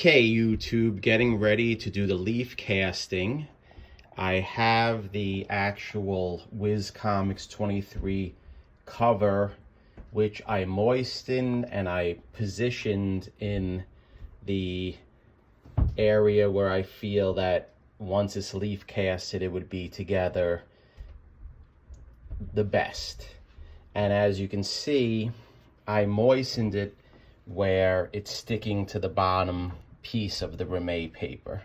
Okay, YouTube, getting ready to do the leaf casting. I have the actual Wiz Comics 23 cover, which I moistened and I positioned in the area where I feel that once it's leaf casted, it would be together the best. And as you can see, I moistened it where it's sticking to the bottom piece of the Reme paper.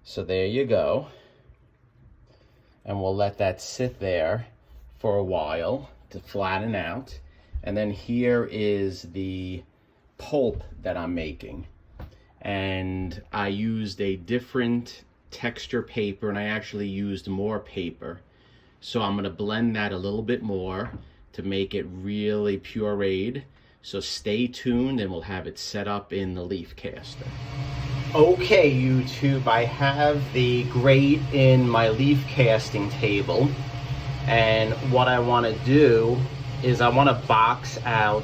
So there you go. And we'll let that sit there for a while to flatten out. And then here is the pulp that I'm making. And I used a different texture paper, and I actually used more paper. So I'm gonna blend that a little bit more to make it really pureed. So stay tuned and we'll have it set up in the leaf caster. Okay, YouTube, I have the grate in my leaf casting table. And what I want to do is I want to box out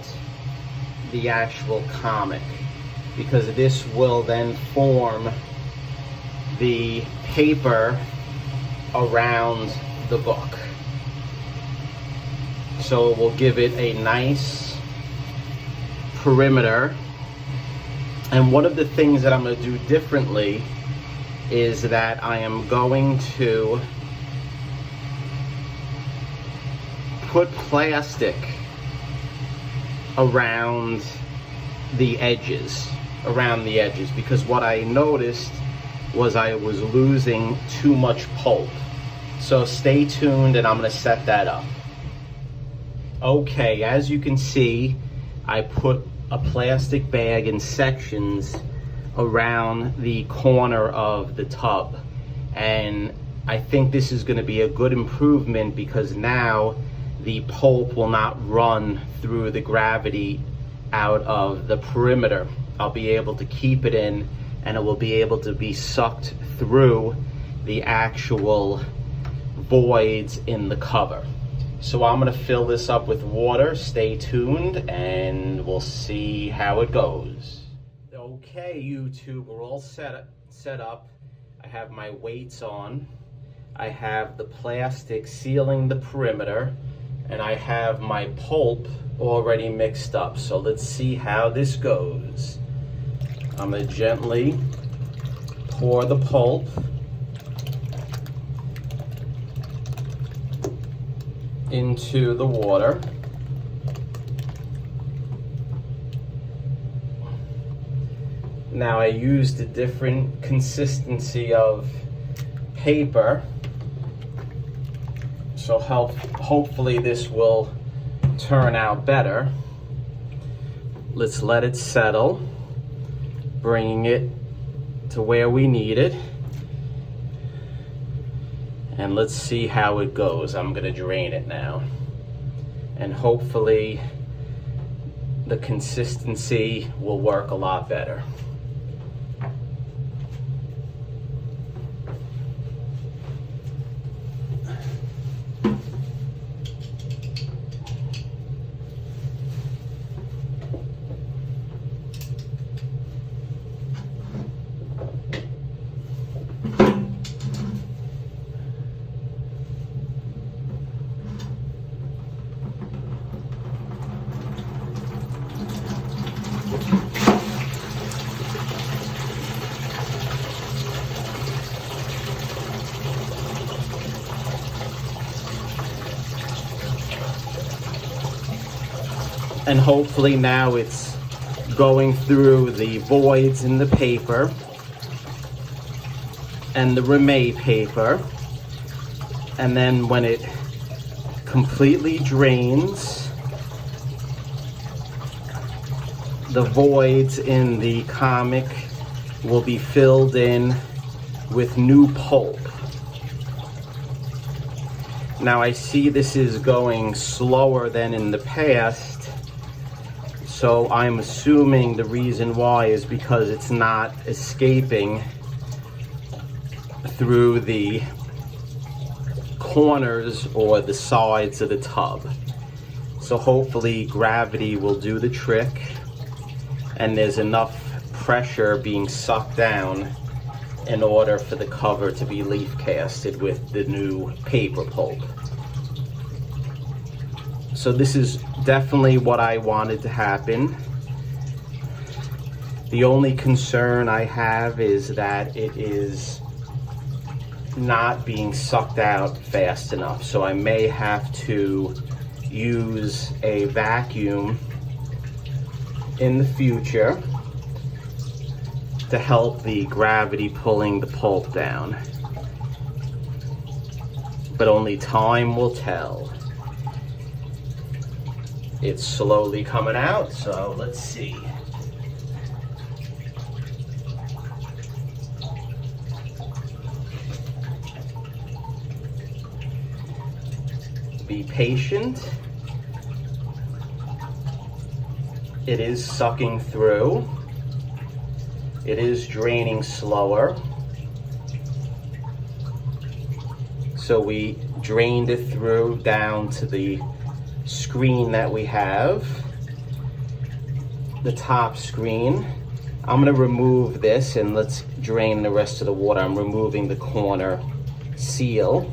the actual comic, because this will then form the paper around the book. So it will give it a nice perimeter. And one of the things that I'm going to do differently is that I am going to put plastic around the edges, because what I noticed was I was losing too much pulp. So stay tuned and I'm going to set that up. Okay, as you can see, I put a plastic bag in sections around the corner of the tub, and I think this is going to be a good improvement because now the pulp will not run through the gravity out of the perimeter. I'll be able to keep it in, and it will be able to be sucked through the actual voids in the cover. So I'm going to fill this up with water. Stay tuned and we'll see how it goes. Okay, YouTube, we're all set up. I have my weights on. I have the plastic sealing the perimeter, and I have my pulp already mixed up. So let's see how this goes. I'm going to gently pour the pulp into the water. Now I used a different consistency of paper, so hopefully this will turn out better. Let's let it settle, bringing it to where we need it. And let's see how it goes. I'm gonna drain it now. And hopefully the consistency will work a lot better. And hopefully now it's going through the voids in the paper and the Reme paper. And then when it completely drains, the voids in the comic will be filled in with new pulp. Now I see this is going slower than in the past. So I'm assuming the reason why is because it's not escaping through the corners or the sides of the tub. So hopefully gravity will do the trick and there's enough pressure being sucked down in order for the cover to be leaf casted with the new paper pulp. So this is definitely what I wanted to happen. The only concern I have is that it is not being sucked out fast enough. So I may have to use a vacuum in the future to help the gravity pulling the pulp down. But only time will tell. It's slowly coming out, so let's see. Be patient. It is sucking through. It is draining slower. So we drained it through down to the screen that we have, the top screen. I'm gonna remove this and let's drain the rest of the water. I'm removing the corner seal.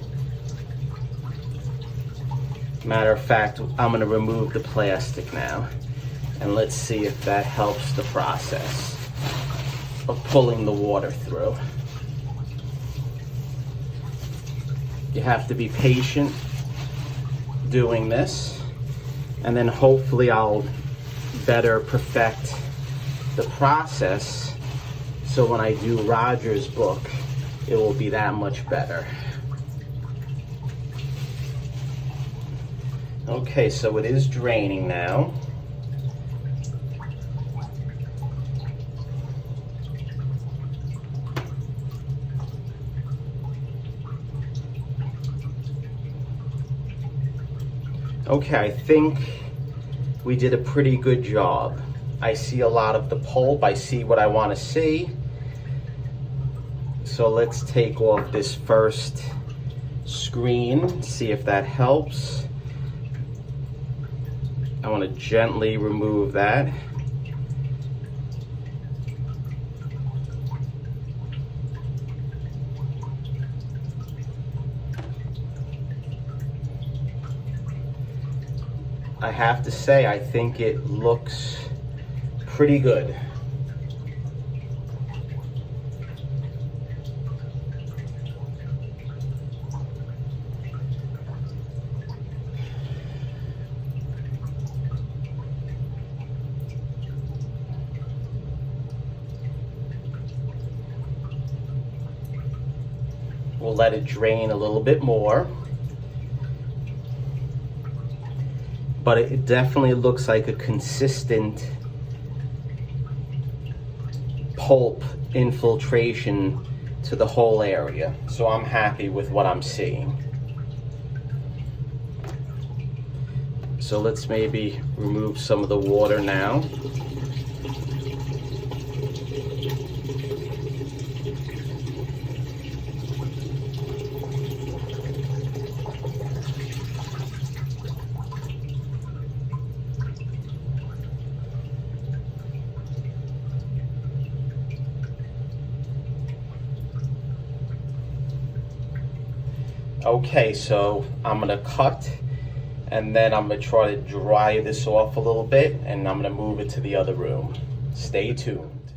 Matter of fact, I'm gonna remove the plastic now, and let's see if that helps the process of pulling the water through. You have to be patient doing this, and then hopefully I'll better perfect the process, so when I do Roger's book, it will be that much better. Okay, so it is draining now. Okay, I think we did a pretty good job. I see a lot of the pulp. I see what I want to see. So let's take off this first screen, see if that helps. I want to gently remove that. I have to say, I think it looks pretty good. We'll let it drain a little bit more. But it definitely looks like a consistent pulp infiltration to the whole area. So I'm happy with what I'm seeing. So let's maybe remove some of the water now. Okay, so I'm gonna cut, and then I'm gonna try to dry this off a little bit, and I'm gonna move it to the other room. Stay tuned.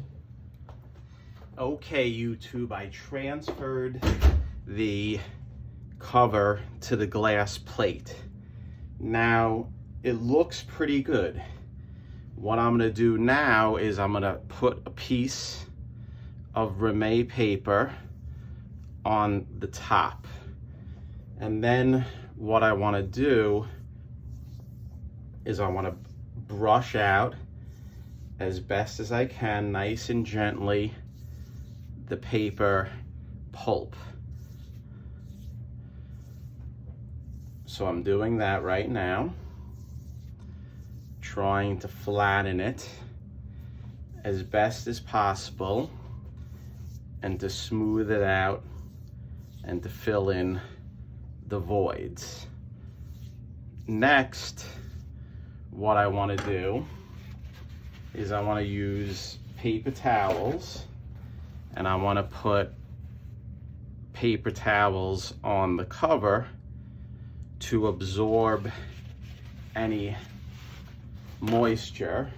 Okay, YouTube, I transferred the cover to the glass plate. Now, it looks pretty good. What I'm gonna do now is I'm gonna put a piece of Rimet paper on the top. And then what I want to do is I want to brush out as best as I can, nice and gently, the paper pulp. So I'm doing that right now, trying to flatten it as best as possible and to smooth it out and to fill in the voids. Next, what I want to do is I want to use paper towels, and I want to put paper towels on the cover to absorb any moisture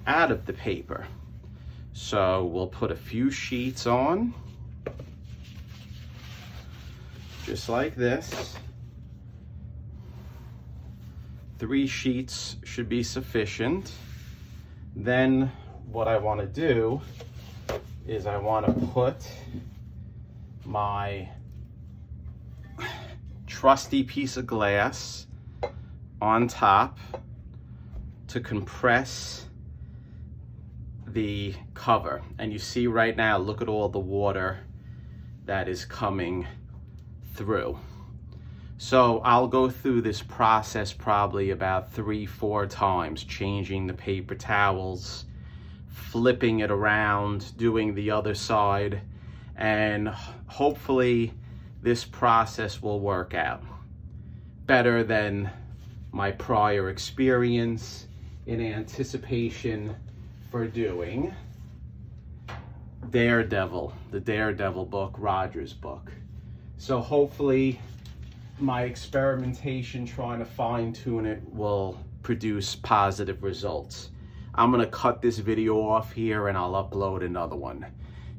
out of the paper. So we'll put a few sheets on, just like this. 3 sheets should be sufficient. Then what I want to do is I want to put my trusty piece of glass on top to compress the cover. And you see right now, look at all the water that is coming through. So I'll go through this process probably about 3-4 times, changing the paper towels, flipping it around, doing the other side, and hopefully this process will work out better than my prior experience in anticipation for doing Daredevil, the Daredevil book, Roger's book. So hopefully my experimentation trying to fine-tune it will produce positive results. I'm gonna cut this video off here and I'll upload another one.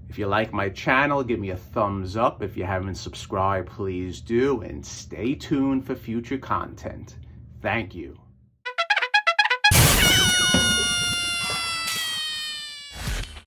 If you like my channel, give me a thumbs up. If you haven't subscribed, please do, and stay tuned for future content. Thank you.